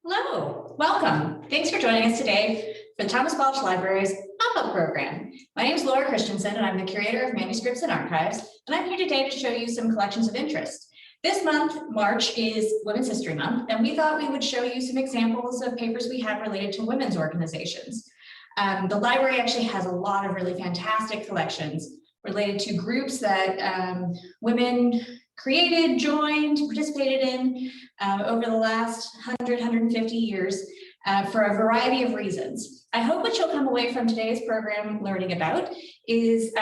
Hello, welcome. Thanks for joining us today for the Thomas Balch Library's pop-up program. My name is Christiansen, and I'm the Curator of Manuscripts and Archives, and I'm here today to show you some collections of interest. This month, March, is Women's History Month, and we thought we would show you some examples of papers we have related to women's organizations. The library actually has a lot of really fantastic collections related to groups that women created, joined, participated in over the last 150 years for a variety of reasons. I hope what you'll come away from today's program learning about is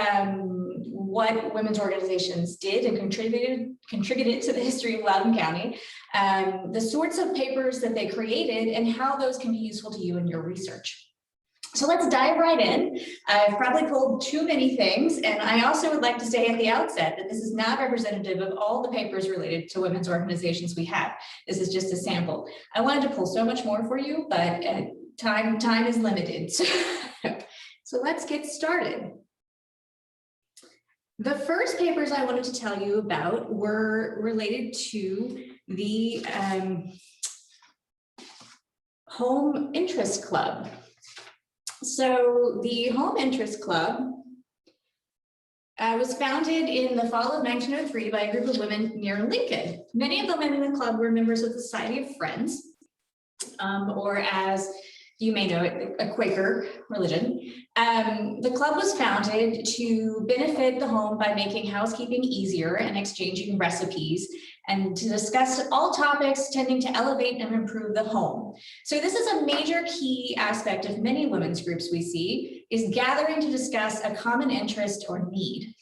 what women's organizations did and contributed to the history of Loudoun County, the sorts of papers that they created, and how those can be useful to you in your research. So let's dive right in. I've probably pulled too many things, and I also would like to say at the outset that this is not representative of all the papers related to women's organizations we have. This is just a sample. I wanted to pull so much more for you, but time is limited. So let's get started. The first papers I wanted to tell you about were related to the Home Interest Club. So the Home Interest Club was founded in the fall of 1903 by a group of women near Lincoln. Many of the women in the club were members of the Society of Friends, or as you may know it, a Quaker religion. The club was founded to benefit the home by making housekeeping easier and exchanging recipes, and to discuss all topics tending to elevate and improve the home. So this is a major key aspect of many women's groups we see, is gathering to discuss a common interest or need.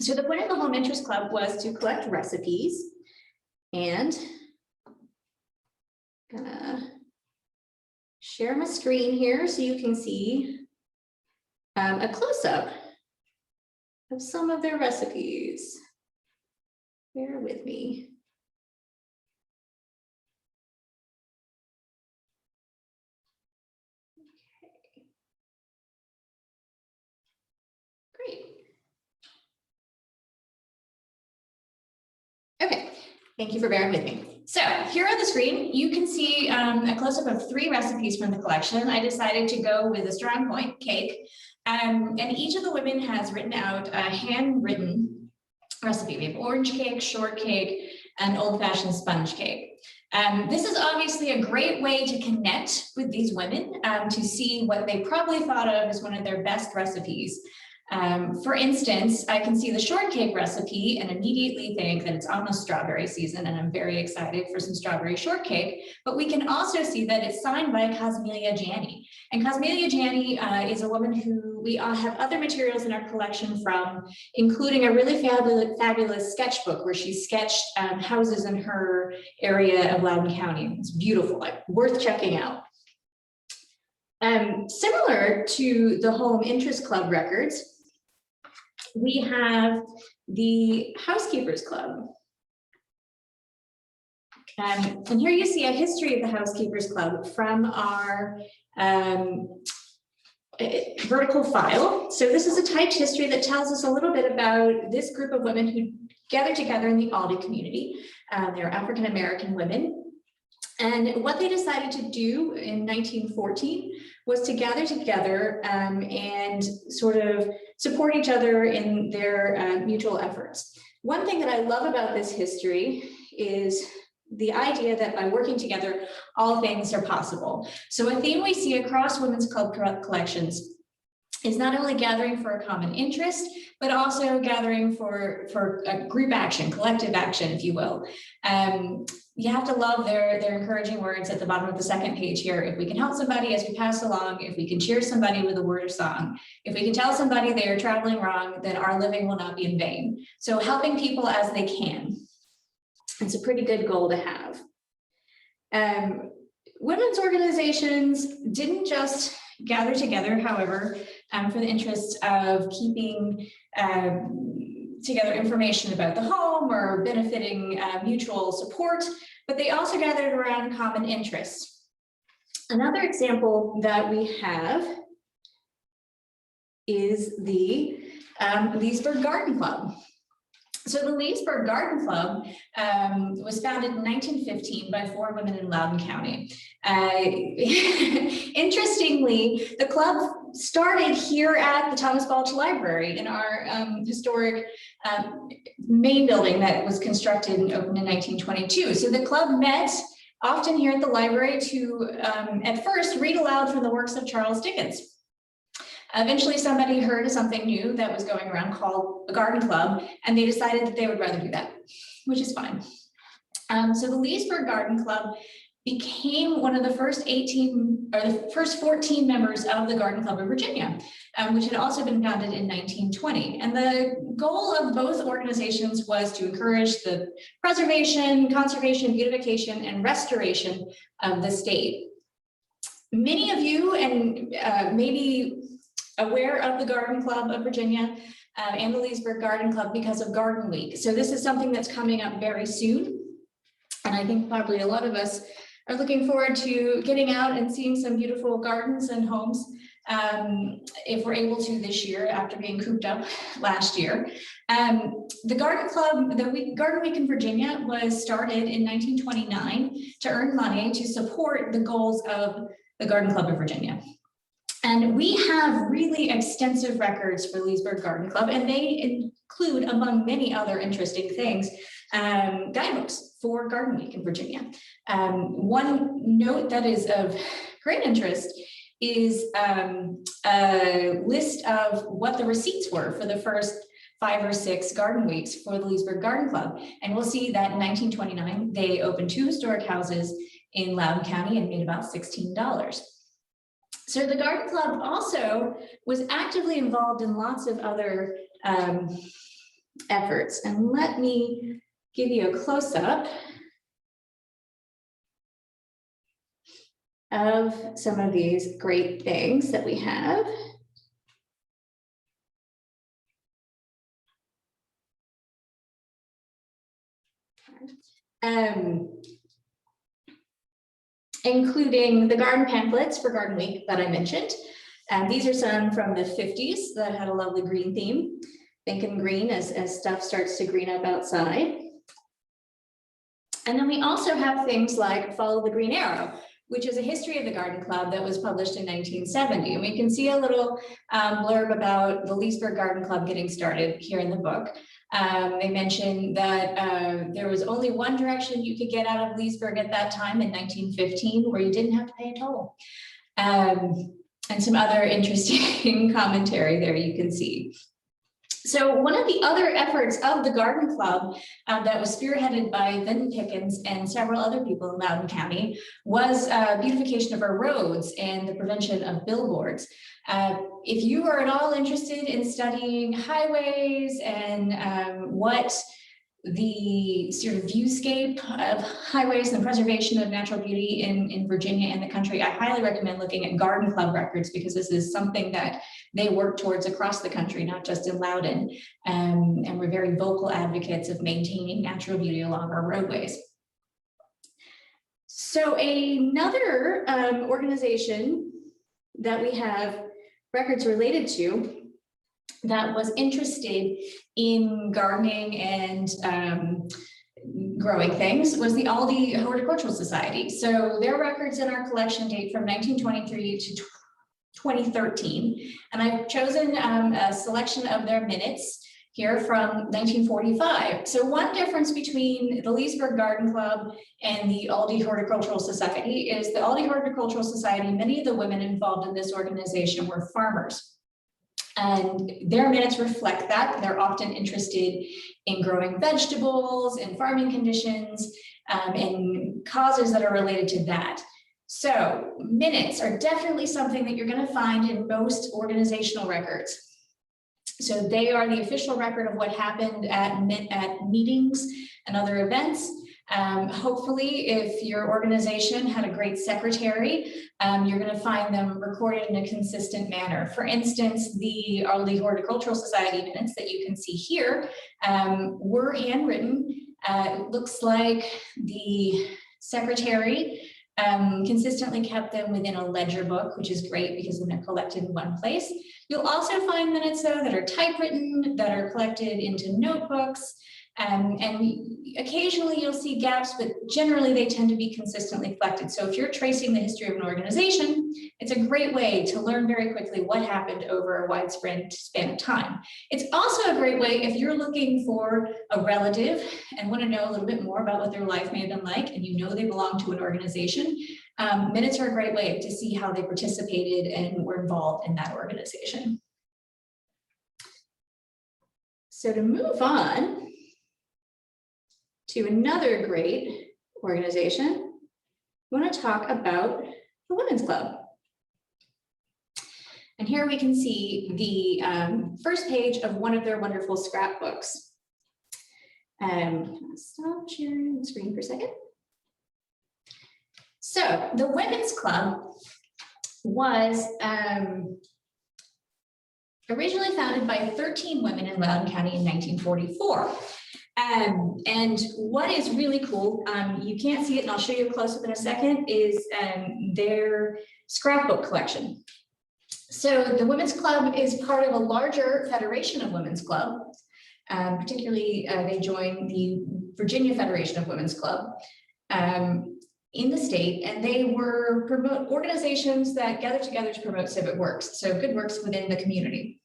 So the point of the Home Interest Club was to collect recipes, and I'm gonna share my screen here so you can see a close-up of some of their recipes. Bear with me. Okay. Great. Okay, thank you for bearing with me. So here on the screen, you can see a close-up of 3 recipes from the collection. I decided to go with a strong point, cake, and each of the women has written out a handwritten recipe. We have orange cake, shortcake, and old-fashioned sponge cake. This is obviously a great way to connect with these women, to see what they probably thought of as one of their best recipes. For instance, I can see the shortcake recipe and immediately think that it's almost strawberry season, and I'm very excited for some strawberry shortcake. But we can also see that it's signed by Cosmelia Janney. And Cosmelia Janney is a woman who we have other materials in our collection from, including a really fabulous sketchbook where she sketched houses in her area of Loudoun County. It's beautiful, like worth checking out. Similar to the Home Interest Club records, we have the Housekeepers Club. And here you see a history of the Housekeepers Club from our vertical file. So this is a typed history that tells us a little bit about this group of women who gathered together in the Aldi community. They're African-American women. And what they decided to do in 1914 was to gather together and sort of support each other in their mutual efforts. One thing that I love about this history is the idea that by working together, all things are possible. So a theme we see across women's club collections is not only gathering for a common interest, but also gathering for a group action, collective action, if you will. You have to love their encouraging words at the bottom of the second page here. If we can help somebody as we pass along, if we can cheer somebody with a word of song, if we can tell somebody they are traveling wrong, then our living will not be in vain. So helping people as they can. It's a pretty good goal to have. Women's organizations didn't just gather together, however, for the interest of keeping together information about the home or benefiting mutual support, but they also gathered around common interests. Another example that we have is the Leesburg Garden Club. So the Leesburg Garden Club was founded in 1915 by 4 women in Loudoun County. Interestingly, the club started here at the Thomas Balch Library in our historic main building that was constructed and opened in 1922. So the club met often here at the library to, at first, read aloud from the works of Charles Dickens. Eventually, somebody heard of something new that was going around called a garden club, and they decided that they would rather do that, which is fine. So the Leesburg Garden Club became one of the first 14 members of the Garden Club of Virginia, which had also been founded in 1920. And the goal of both organizations was to encourage the preservation, conservation, beautification, and restoration of the state. Many of you, and maybe aware of the Garden Club of Virginia and the Leesburg Garden Club because of Garden Week. So this is something that's coming up very soon. And I think probably a lot of us are looking forward to getting out and seeing some beautiful gardens and homes if we're able to this year after being cooped up last year. The Garden Club, Garden Week in Virginia was started in 1929 to earn money to support the goals of the Garden Club of Virginia. And we have really extensive records for Leesburg Garden Club, and they include, among many other interesting things, guidebooks for Garden Week in Virginia. One note that is of great interest is a list of what the receipts were for the first 5 or 6 garden weeks for the Leesburg Garden Club. And we'll see that in 1929, they opened 2 historic houses in Loudoun County and made about $16. So the Garden Club also was actively involved in lots of other efforts. And let me give you a close-up of some of these great things that we have. Including the garden pamphlets for Garden Week that I mentioned. These are some from the 50s that had a lovely green theme. Thinking green as stuff starts to green up outside. And then we also have things like Follow the Green Arrow, which is a history of the Garden Club that was published in 1970. And we can see a little blurb about the Leesburg Garden Club getting started here in the book. They mentioned that there was only one direction you could get out of Leesburg at that time in 1915, where you didn't have to pay a toll. And some other interesting commentary there you can see. So one of the other efforts of the Garden Club that was spearheaded by Vinton Pickens and several other people in Loudoun County was beautification of our roads and the prevention of billboards. If you are at all interested in studying highways and what the sort of viewscape of highways and the preservation of natural beauty in Virginia and the country, I highly recommend looking at Garden Club records, because this is something that they work towards across the country, not just in Loudoun. And we're very vocal advocates of maintaining natural beauty along our roadways. So another organization that we have records related to that was interested in gardening and growing things was the Aldi Horticultural Society. So their records in our collection date from 1923 to 2013. And I've chosen a selection of their minutes here from 1945. So one difference between the Leesburg Garden Club and the Aldi Horticultural Society is the Aldi Horticultural Society, many of the women involved in this organization were farmers. And their minutes reflect that. They're often interested in growing vegetables and farming conditions and causes that are related to that. So minutes are definitely something that you're going to find in most organizational records. So they are the official record of what happened at meetings and other events. Hopefully, if your organization had a great secretary, you're going to find them recorded in a consistent manner. For instance, the Aldi Horticultural Society minutes that you can see here were handwritten. It looks like the secretary consistently kept them within a ledger book, which is great because then they're collected in one place. You'll also find minutes though that are typewritten, that are collected into notebooks. And occasionally you'll see gaps, but generally they tend to be consistently collected. So if you're tracing the history of an organization, it's a great way to learn very quickly what happened over a widespread span of time. It's also a great way if you're looking for a relative and want to know a little bit more about what their life may have been like, and you know they belong to an organization. Minutes are a great way to see how they participated and were involved in that organization. So to move on to another great organization, we want to talk about the Women's Club. And here we can see the first page of one of their wonderful scrapbooks. Stop sharing the screen for a second. So the Women's Club was originally founded by 13 women in Loudoun County in 1944. And what is really cool, you can't see it and I'll show you a close-up in a second, is their scrapbook collection. So the Women's Club is part of a larger federation of women's clubs. Particularly, they joined the Virginia Federation of Women's Club in the state, and they were organizations that gather together to promote civic works, so good works within the community.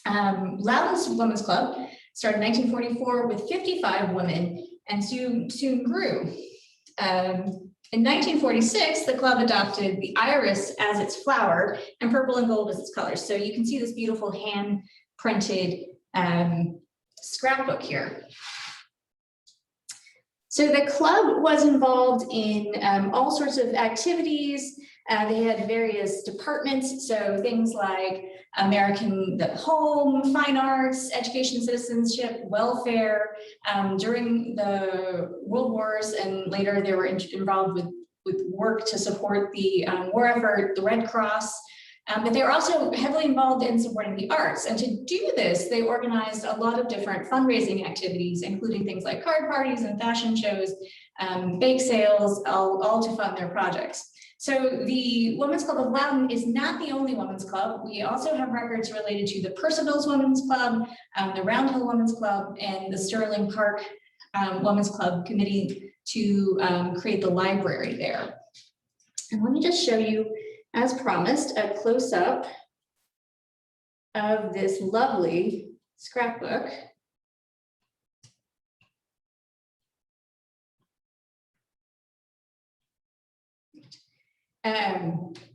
Loudoun's Women's Club started in 1944 with 55 women and soon grew. In 1946, the club adopted the iris as its flower and purple and gold as its colors. So you can see this beautiful hand-printed scrapbook here. So the club was involved in all sorts of activities. They had various departments, so things like the home, fine arts, education, citizenship, welfare. During the World Wars and later they were involved with work to support the war effort, the Red Cross. But they were also heavily involved in supporting the arts. And to do this, they organized a lot of different fundraising activities, including things like card parties and fashion shows, bake sales, all to fund their projects. So the Women's Club of Loudoun is not the only women's club. We also have records related to the Percival's Women's Club, the Round Hill Women's Club, and the Sterling Park Women's Club committee to create the library there. And let me just show you, as promised, a close-up of this lovely scrapbook.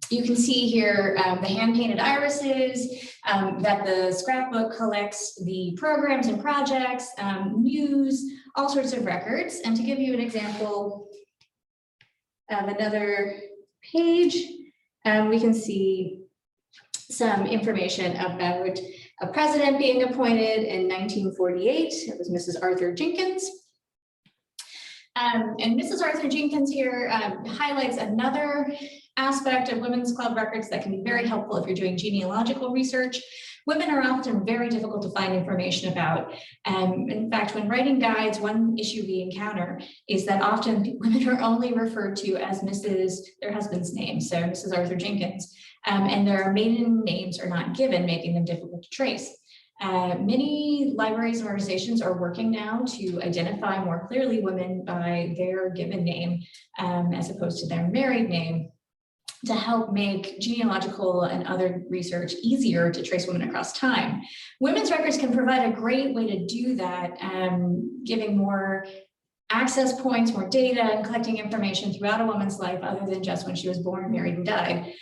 You can see here the hand-painted irises, that the scrapbook collects the programs and projects, news, all sorts of records. And to give you an example of another page, we can see some information about a president being appointed in 1948. It was Mrs. Arthur Jenkins. And Mrs. Arthur Jenkins here highlights another aspect of women's club records that can be very helpful if you're doing genealogical research. Women are often very difficult to find information about. In fact, when writing guides, one issue we encounter is that often women are only referred to as Mrs., their husband's name, so Mrs. Arthur Jenkins, and their maiden names are not given, making them difficult to trace. Many libraries and organizations are working now to identify more clearly women by their given name as opposed to their married name, to help make genealogical and other research easier to trace women across time. Women's records can provide a great way to do that, giving more access points, more data, and collecting information throughout a woman's life other than just when she was born, married, and died,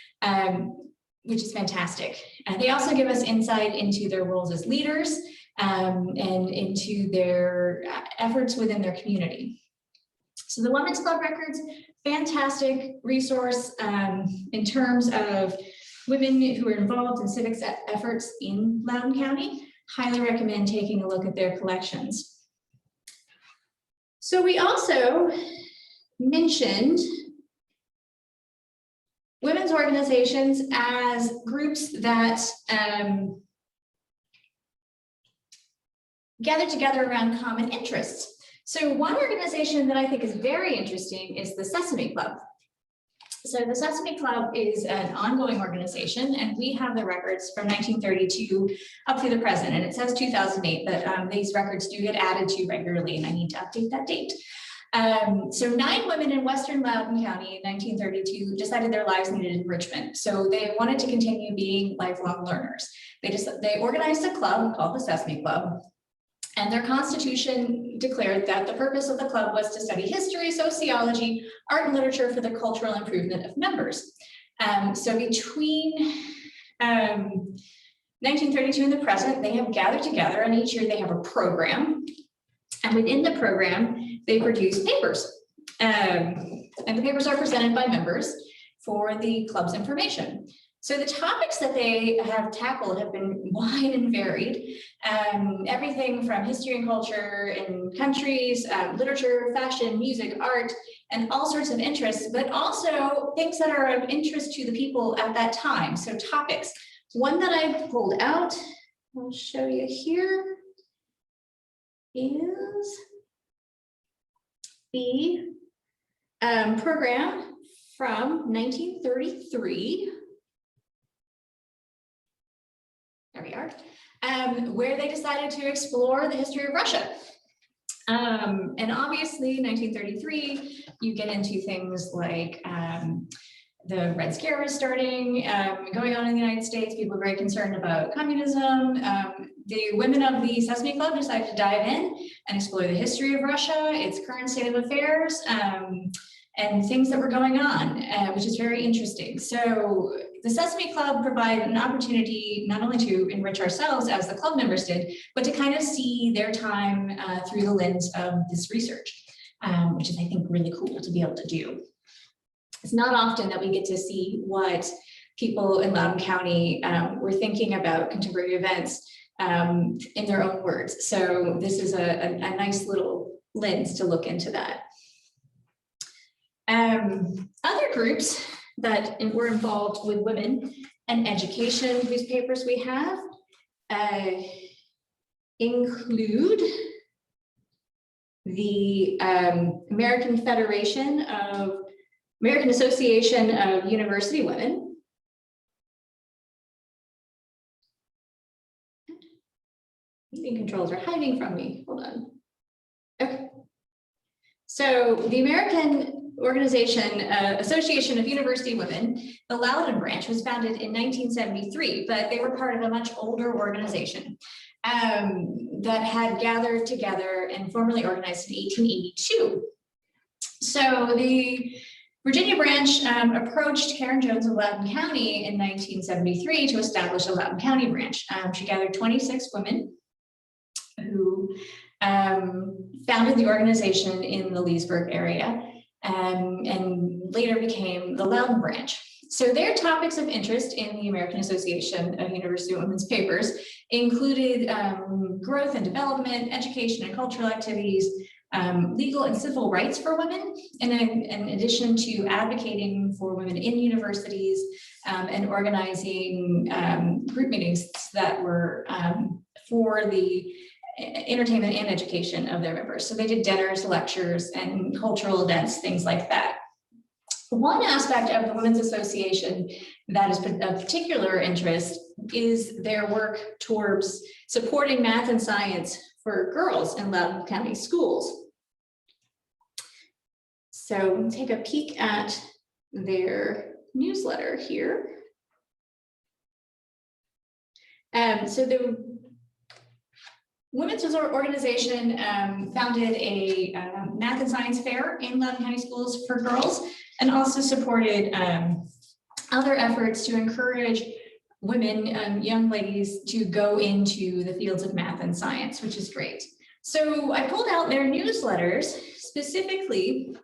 which is fantastic. They also give us insight into their roles as leaders and into their efforts within their community. So the Women's Club records, fantastic resource in terms of women who are involved in civics efforts in Loudoun County. Highly recommend taking a look at their collections. So we also mentioned women's organizations as groups that gather together around common interests. So one organization that I think is very interesting is the Sesame Club. So the Sesame Club is an ongoing organization, and we have the records from 1932 up through the present, and it says 2008, but these records do get added to regularly, and I need to update that date. So 9 women in Western Loudoun County in 1932 decided their lives needed enrichment. So they wanted to continue being lifelong learners. They organized a club called the Sesame Club, and their constitution declared that the purpose of the club was to study history, sociology, art, and literature for the cultural improvement of members. So between 1932 and the present, they have gathered together, and each year they have a program. And within the program, they produce papers. And the papers are presented by members for the club's information. So the topics that they have tackled have been wide and varied. Everything from history and culture in countries, literature, fashion, music, art, and all sorts of interests, but also things that are of interest to the people at that time. So topics. One that I pulled out, I'll show you here, is the program from 1933. There we are, where they decided to explore the history of Russia. And obviously, 1933, you get into things like the Red Scare was starting, going on in the United States. People were very concerned about communism. The women of the Sesame Club decided to dive in and explore the history of Russia, its current state of affairs, and things that were going on, which is very interesting. So the Sesame Club provided an opportunity not only to enrich ourselves as the club members did, but to kind of see their time through the lens of this research, which is, I think, really cool to be able to do. It's not often that we get to see what people in Loudoun County were thinking about contemporary events in their own words. So this is a nice little lens to look into that. Other groups that were involved with women and education, whose papers we have, include the American Association of University Women, meeting controls are hiding from me. Hold on. Okay. So the American Association of University Women, the Loudoun branch, was founded in 1973, but they were part of a much older organization that had gathered together and formally organized in 1882. So the Virginia branch approached Karen Jones of Loudoun County in 1973 to establish a Loudoun County branch. She gathered 26 women who founded the organization in the Leesburg area, and later became the Loudoun branch. So their topics of interest in the American Association of University Women's papers included growth and development, education and cultural activities, legal and civil rights for women, and in addition to advocating for women in universities and organizing group meetings that were for the entertainment and education of their members. So they did dinners, lectures, and cultural events, things like that. One aspect of the Women's Association that is of particular interest is their work towards supporting math and science for girls in Loudoun County schools. So take a peek at their newsletter here. So the Women's Organization founded a math and science fair in Loudoun County schools for girls, and also supported other efforts to encourage women, young ladies, to go into the fields of math and science, which is great. So I pulled out their newsletters specifically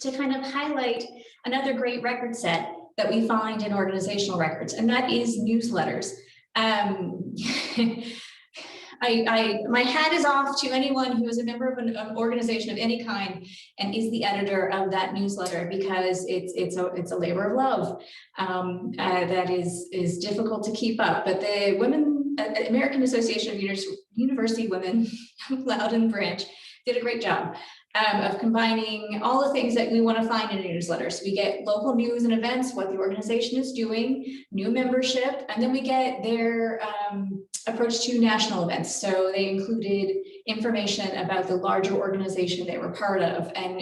to kind of highlight another great record set that we find in organizational records, and that is newsletters. My hat is off to anyone who is a member of an organization of any kind and is the editor of that newsletter, because it's a labor of love that is difficult to keep up. But the American Association of University Women Loudoun branch did a great job of combining all the things that we want to find in a newsletter. So we get local news and events, what the organization is doing, new membership, and then we get their approach to national events. So they included information about the larger organization they were part of and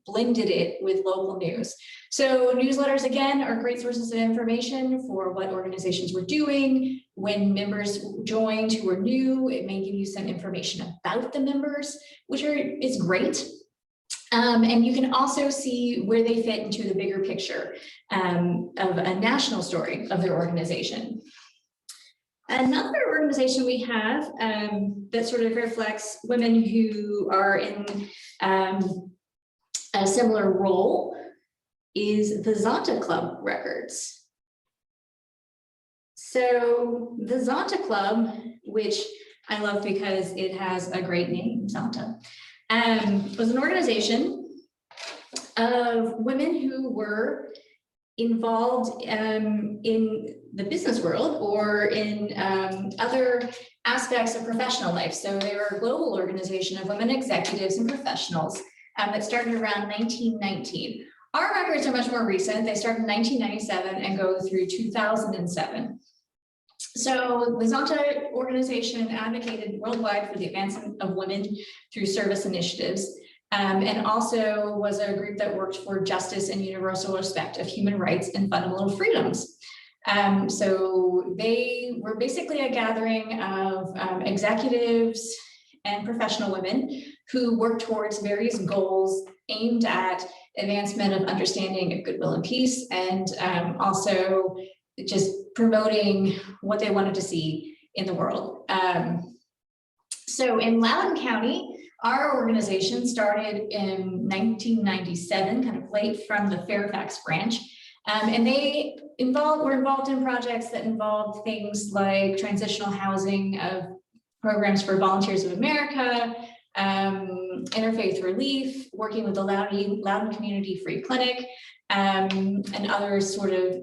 blended it with local news. So newsletters, again, are great sources of information for what organizations were doing. When members joined who were new, it may give you some information about the members, which is great. And you can also see where they fit into the bigger picture of a national story of their organization. Another organization we have that sort of reflects women who are in a similar role is the Zanta Club records. So the Zanta Club, which I love because it has a great name, Zanta, was an organization of women who were involved in the business world or in other aspects of professional life. So they were a global organization of women executives and professionals that started around 1919. Our records are much more recent. They started in 1997 and go through 2007. So the Zanta organization advocated worldwide for the advancement of women through service initiatives, and also was a group that worked for justice and universal respect of human rights and fundamental freedoms. So they were basically a gathering of executives and professional women who worked towards various goals aimed at advancement of understanding of goodwill and peace, and also just promoting what they wanted to see in the world. So in Loudoun County, our organization started in 1997, kind of late from the Fairfax branch. And they were involved in projects that involved things like transitional housing, programs for Volunteers of America, interfaith relief, working with the Loudoun Community Free Clinic, and other sort of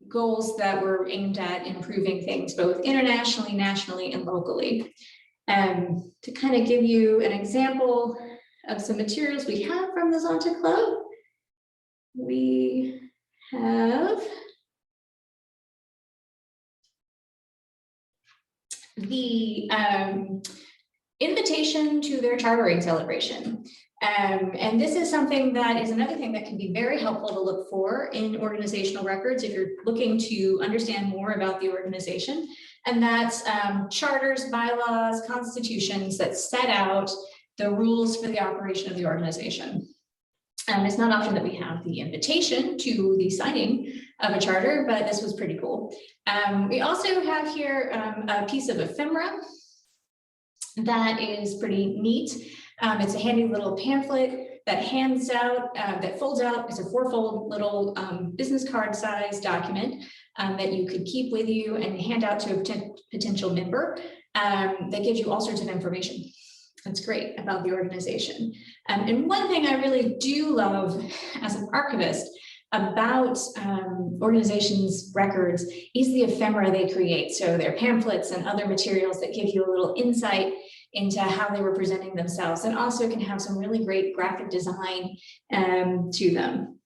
goals that were aimed at improving things both internationally, nationally, and locally. To kind of give you an example of some materials we have from the Zanta Club, we have the invitation to their chartering celebration. And this is something that is another thing that can be very helpful to look for in organizational records if you're looking to understand more about the organization. And that's charters, bylaws, constitutions that set out the rules for the operation of the organization. It's not often that we have the invitation to the signing of a charter, but this was pretty cool. We also have here a piece of ephemera that is pretty neat. It's a handy little pamphlet that hands out, that folds out. It's a 4-fold little business card size document that you could keep with you and hand out to a potential member that gives you all sorts of information. That's great about the organization. And one thing I really do love as an archivist about organizations' records is the ephemera they create. So their pamphlets and other materials that give you a little insight into how they were presenting themselves, and also can have some really great graphic design to them.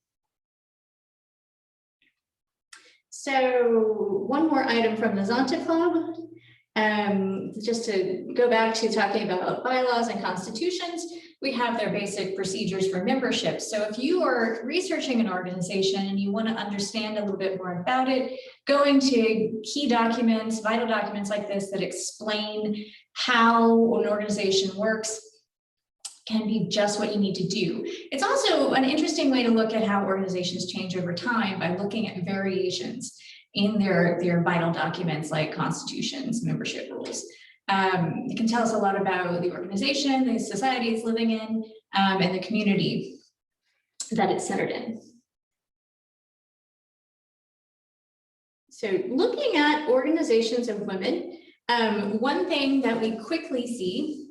So one more item from the Zanta Club, just to go back to talking about bylaws and constitutions, we have their basic procedures for membership. So if you are researching an organization and you want to understand a little bit more about it, going to key documents, vital documents like this that explain how an organization works can be just what you need to do. It's also an interesting way to look at how organizations change over time by looking at variations in their vital documents like constitutions, membership rules. It can tell us a lot about the organization, the society it's living in, and the community that it's centered in. So looking at organizations of women, one thing that we quickly see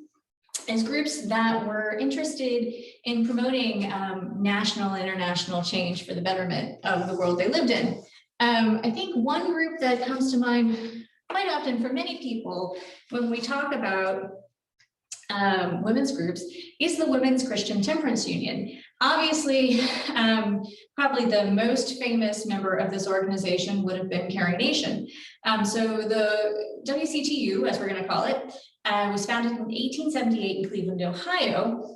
is groups that were interested in promoting national and international change for the betterment of the world they lived in. I think one group that comes to mind quite often for many people when we talk about women's groups is the Women's Christian Temperance Union. Obviously, probably the most famous member of this organization would have been Carrie Nation. So the WCTU, as we're going to call it, was founded in 1878 in Cleveland, Ohio.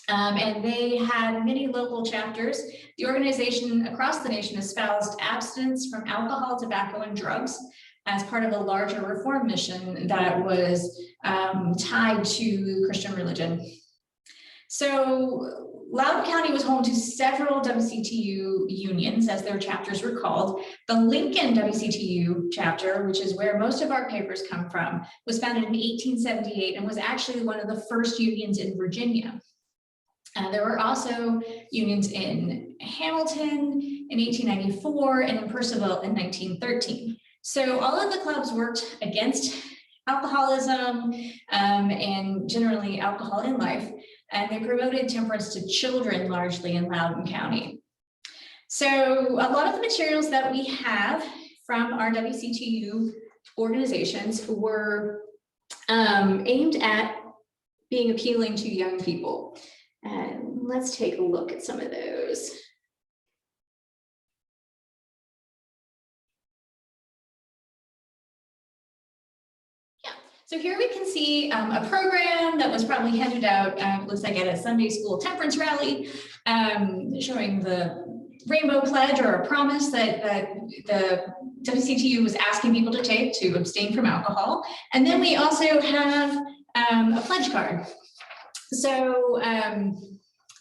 And they had many local chapters. The organization across the nation espoused abstinence from alcohol, tobacco, and drugs as part of a larger reform mission that was tied to Christian religion. So Loudoun County was home to several WCTU unions, as their chapters were called. The Lincoln WCTU chapter, which is where most of our papers come from, was founded in 1878 and was actually one of the first unions in Virginia. There were also unions in Hamilton in 1894 and in Purcellville in 1913. So all of the clubs worked against alcoholism and generally alcohol in life, and they promoted temperance to children largely in Loudoun County. So a lot of the materials that we have from our WCTU organizations were aimed at being appealing to young people. And let's take a look at some of those. So here we can see a program that was probably handed out, looks like at a Sunday school temperance rally, showing the rainbow pledge or a promise that the WCTU was asking people to take to abstain from alcohol. And then we also have a pledge card. So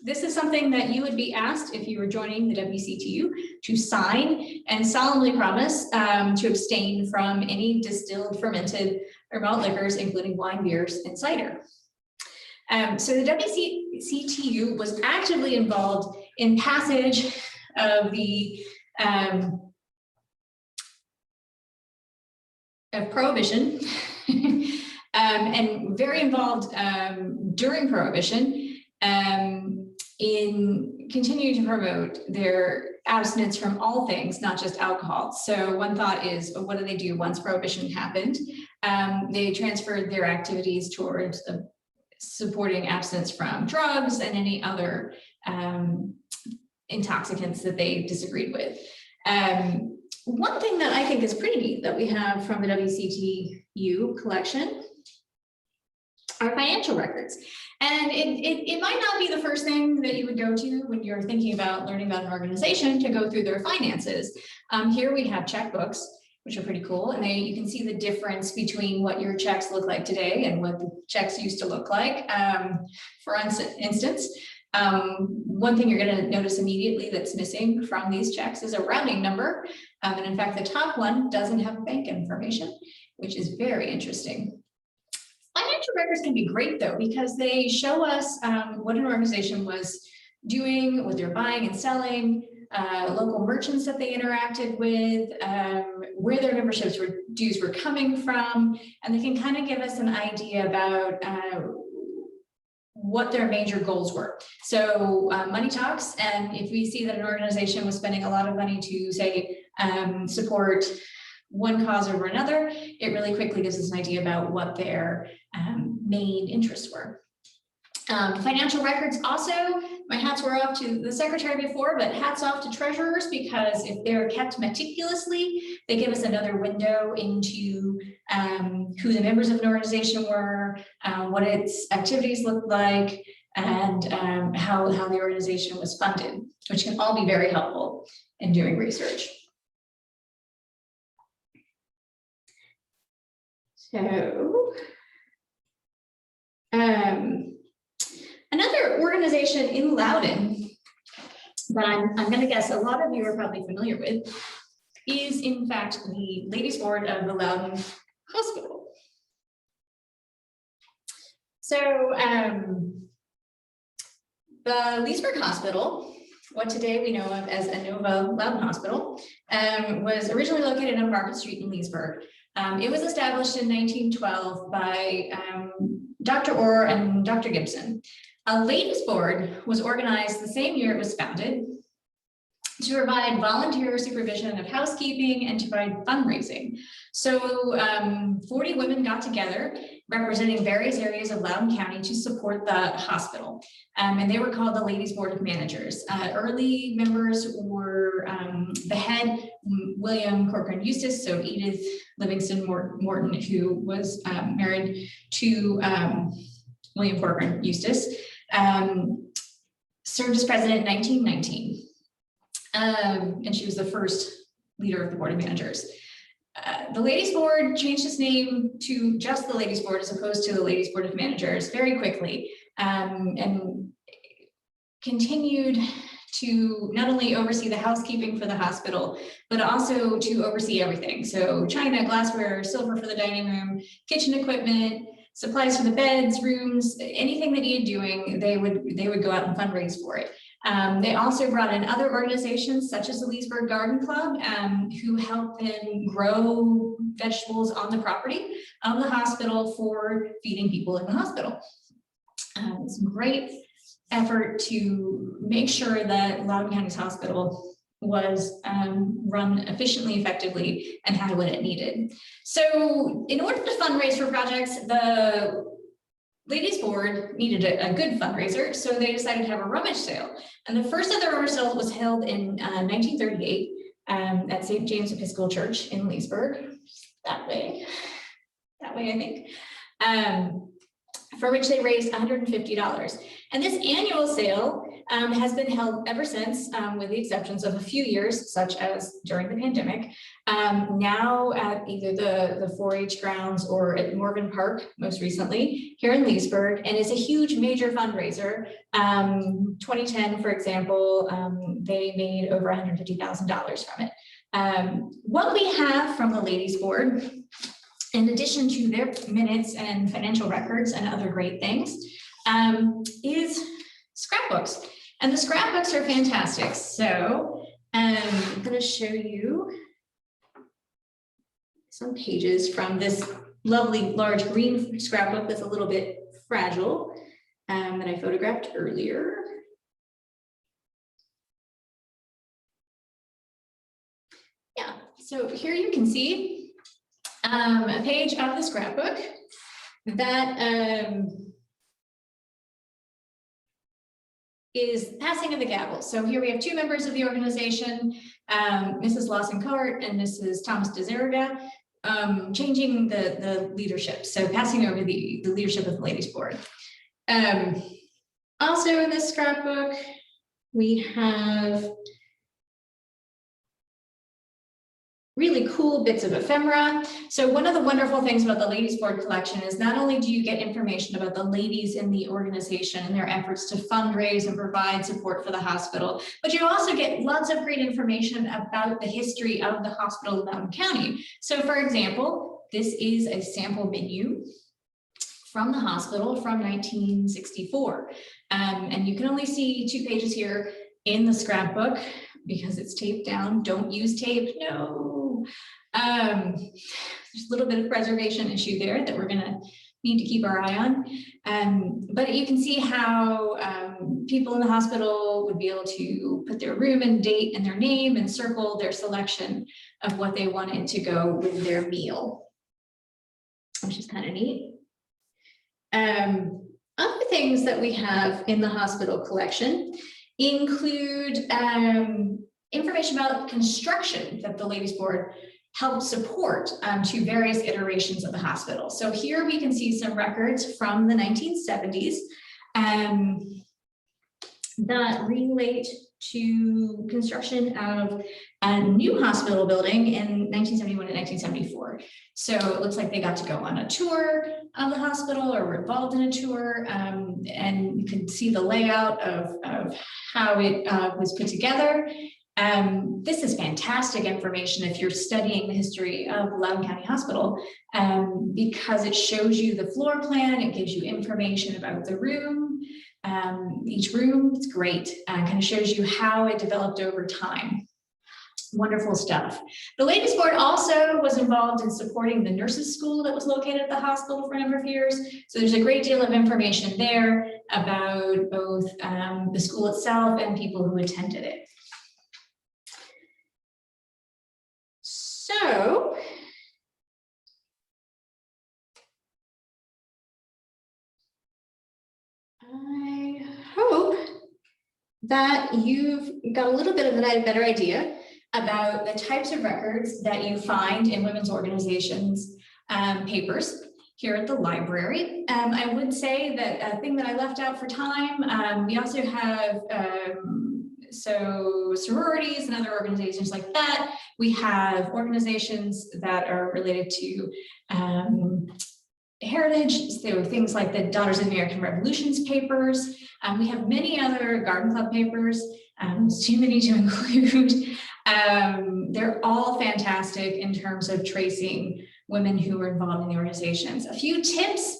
this is something that you would be asked if you were joining the WCTU to sign and solemnly promise to abstain from any distilled, fermented, or malt liquors, including wine, beers, and cider. So the WCTU was actively involved in passage of the of Prohibition and very involved during Prohibition in continuing to promote their abstinence from all things, not just alcohol. So one thought is, what did they do once Prohibition happened? They transferred their activities towards supporting abstinence from drugs and any other intoxicants that they disagreed with. One thing that I think is pretty neat that we have from the WCTU collection are financial records. And it might not be the first thing that you would go to when you're thinking about learning about an organization to go through their finances. Here we have checkbooks, which are pretty cool. And you can see the difference between what your checks look like today and what the checks used to look like. For instance, one thing you're going to notice immediately that's missing from these checks is a rounding number. And in fact, the top one doesn't have bank information, which is very interesting. Financial records can be great though, because they show us what an organization was doing, what they're buying and selling, local merchants that they interacted with, where their memberships dues were coming from, and they can kind of give us an idea about what their major goals were. So money talks, and if we see that an organization was spending a lot of money to say support one cause over another, it really quickly gives us an idea about what their main interests were. Financial records also, my hats were off to the secretary before, but hats off to treasurers, because if they're kept meticulously, they give us another window into who the members of an organization were, what its activities looked like, and how the organization was funded, which can all be very helpful in doing research. So, another organization in Loudoun that I'm going to guess a lot of you are probably familiar with is, in fact, the Ladies Board of the Loudoun Hospital. So, the Leesburg Hospital, what today we know of as Inova Loudoun Hospital, was originally located on Market Street in Leesburg. It was established in 1912 by Dr. Orr and Dr. Gibson. A ladies' board was organized the same year it was founded to provide volunteer supervision of housekeeping and to provide fundraising. So 40 women got together representing various areas of Loudoun County to support the hospital. And they were called the Ladies Board of Managers. Early members were the head, William Corcoran Eustace, so Edith Livingston Morton, who was married to William Corcoran Eustace, served as president in 1919. And she was the first leader of the Board of Managers. The Ladies Board changed its name to just the Ladies Board as opposed to the Ladies Board of Managers very quickly, and continued to not only oversee the housekeeping for the hospital, but also to oversee everything. So china, glassware, silver for the dining room, kitchen equipment, supplies for the beds, rooms, anything that needed doing, they would go out and fundraise for it. They also brought in other organizations such as the Leesburg Garden Club, who help them grow vegetables on the property of the hospital for feeding people in the hospital. It's a great effort to make sure that Loudoun County's hospital was run efficiently, effectively, and had what it needed. So in order to fundraise for projects, the Ladies Board needed a good fundraiser, so they decided to have a rummage sale. And the first of the rummage sales was held in 1938 at St. James Episcopal Church in Leesburg, that way I think, for which they raised $150. And this annual sale has been held ever since, with the exceptions of a few years, such as during the pandemic, now at either the 4-H grounds or at Morgan Park, most recently, here in Leesburg, and is a huge major fundraiser. 2010, for example, they made over $150,000 from it. What we have from the Ladies Board, in addition to their minutes and financial records and other great things, is scrapbooks. And the scrapbooks are fantastic. So I'm going to show you some pages from this lovely large green scrapbook that's a little bit fragile that I photographed earlier. Yeah, so here you can see a page of the scrapbook that is passing of the gavel. So here we have two members of the organization, Mrs. Lawson-Cart and Mrs. Thomas DeZerga, changing the leadership. So passing over the leadership of the Ladies Board. Also in this scrapbook, we have really cool bits of ephemera. So one of the wonderful things about the Ladies Board collection is not only do you get information about the ladies in the organization and their efforts to fundraise and provide support for the hospital, but you also get lots of great information about the history of the hospital in Loudoun County. So for example, this is a sample menu from the hospital from 1964. And you can only see 2 pages here in the scrapbook because it's taped down. Don't use tape, no. There's a little bit of preservation issue there that we're gonna need to keep our eye on. But you can see how people in the hospital would be able to put their room and date and their name and circle their selection of what they wanted to go with their meal, which is kind of neat. Other things that we have in the hospital collection include information about construction that the Ladies Board helped support to various iterations of the hospital. So here we can see some records from the 1970s that relate to construction of a new hospital building in 1971 and 1974. So it looks like they got to go on a tour of the hospital or were involved in a tour, and you can see the layout of how it was put together. This is fantastic information if you're studying the history of Loudoun County Hospital, because it shows you the floor plan, it gives you information about the room, each room. It's great, kind of shows you how it developed over time. Wonderful stuff. The Ladies Board also was involved in supporting the nurses' school that was located at the hospital for a number of years. So there's a great deal of information there about both the school itself and people who attended it. So that you've got a little bit of a better idea about the types of records that you find in women's organizations papers here at the library. I would say that a thing that I left out for time, we also have so sororities and other organizations like that. We have organizations that are related to heritage, so things like the Daughters of the American Revolutions papers. We have many other garden club papers, too many to include. They're all fantastic in terms of tracing women who were involved in the organizations. A few tips: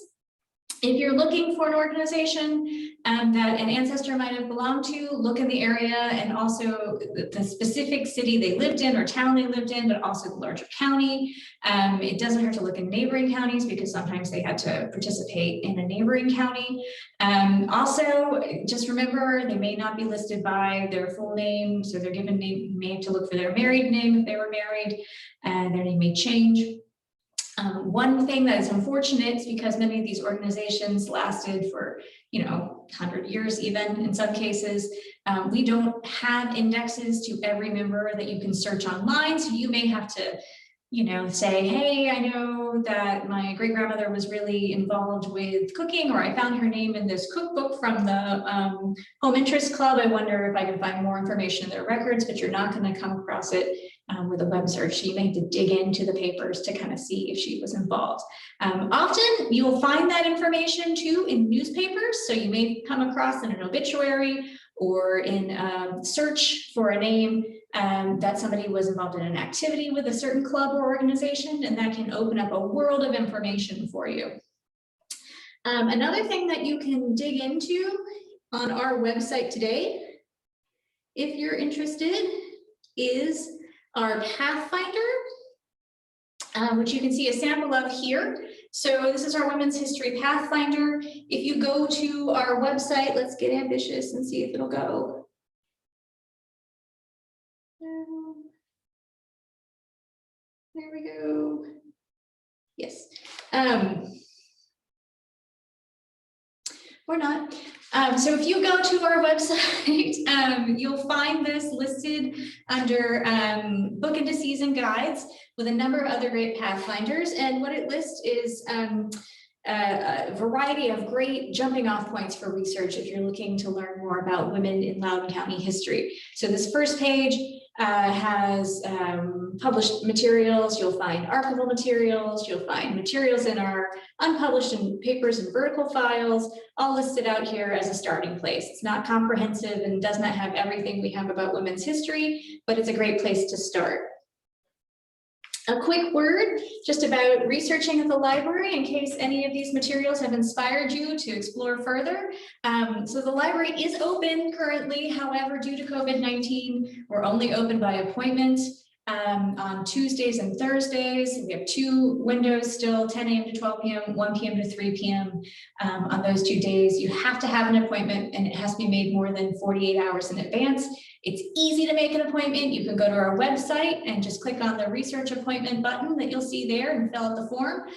if you're looking for an organization that an ancestor might have belonged to, look in the area and also the specific city they lived in or town they lived in, but also the larger county. It doesn't hurt to look in neighboring counties because sometimes they had to participate in a neighboring county. Also, just remember, they may not be listed by their full name, so they're given name, you may have to look for their married name if they were married, and their name may change. One thing that is unfortunate is because many of these organizations lasted for, 100 years even in some cases. We don't have indexes to every member that you can search online. So you may have to, say, hey, I know that my great grandmother was really involved with cooking, or I found her name in this cookbook from the Home Interest Club. I wonder if I can find more information in their records, but you're not going to come across it with a web search. You may have to dig into the papers to kind of see if she was involved. Often you'll find that information too in newspapers. So you may come across in an obituary or in search for a name that somebody was involved in an activity with a certain club or organization, and that can open up a world of information for you. Another thing that you can dig into on our website today, if you're interested, is our Pathfinder, which you can see a sample of here. So this is our Women's History Pathfinder. If you go to our website, let's get ambitious and see if it'll go. There we go. Yes. Or not. So if you go to our website, you'll find this listed under book indices and guides with a number of other great Pathfinders. And what it lists is a variety of great jumping off points for research if you're looking to learn more about women in Loudoun County history. So this first page has published materials. You'll find archival materials. You'll find materials in our unpublished papers and vertical files, all listed out here as a starting place. It's not comprehensive and does not have everything we have about women's history, but it's a great place to start. A quick word just about researching at the library in case any of these materials have inspired you to explore further. So the library is open currently. However, due to COVID-19, we're only open by appointment on Tuesdays and Thursdays. We have two windows still, 10 a.m. to 12 p.m., 1 p.m. to 3 p.m. On those 2 days. You have to have an appointment and it has to be made more than 48 hours in advance. It's easy to make an appointment. You can go to our website and just click on the research appointment button that you'll see there and fill out the form.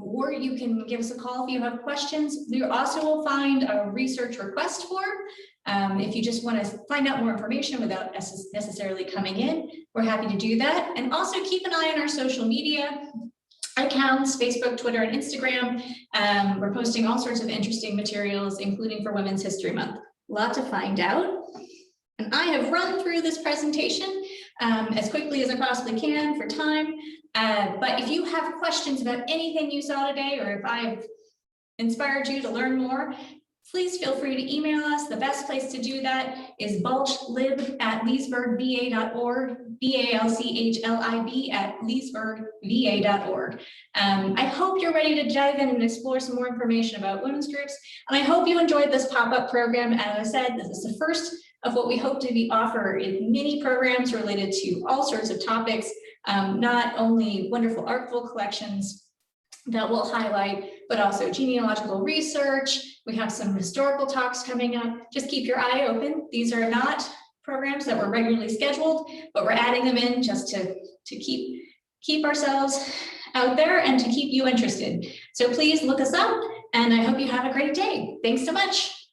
Or you can give us a call if you have questions. We also will find a research request form. If you just want to find out more information without necessarily coming in, we're happy to do that. And also keep an eye on our social media accounts, Facebook, Twitter, and Instagram. We're posting all sorts of interesting materials, including for Women's History Month. A lot to find out. And I have run through this presentation as quickly as I possibly can for time. But if you have questions about anything you saw today, or if I've inspired you to learn more, please feel free to email us. The best place to do that is balchlib@leesburgva.org, BALCHLIB @leesburgva.org. I hope you're ready to dive in and explore some more information about women's groups. And I hope you enjoyed this pop-up program. As I said, this is the first of what we hope to be offer in mini programs related to all sorts of topics, not only wonderful archival collections that we'll highlight, but also genealogical research. We have some historical talks coming up. Just keep your eye open. These are not programs that were regularly scheduled, but we're adding them in just to keep ourselves out there and to keep you interested. So please look us up, and I hope you have a great day. Thanks so much.